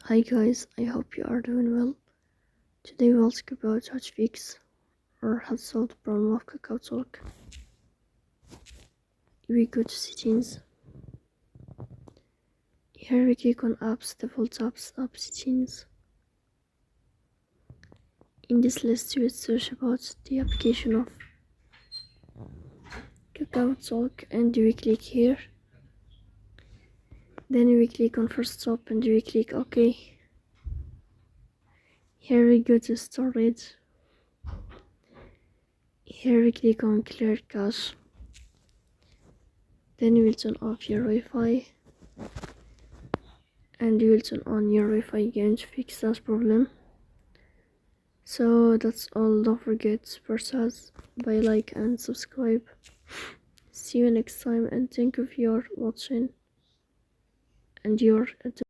Hi guys, I hope you are doing well. Today we'll talk about how to fix or how to solve the problem of KakaoTalk. We go to settings. Here we click on apps, default apps, app settings. In this list we will search about the application of KakaoTalk and we click here. Then we click on first stop and we click OK. Here we go to storage. Here we click on clear cache. Then you will turn off your Wi-Fi and you will turn on your Wi-Fi again to fix that problem. So that's all. Don't forget to support us by like and subscribe. See you next time and thank you for your watching and your attention.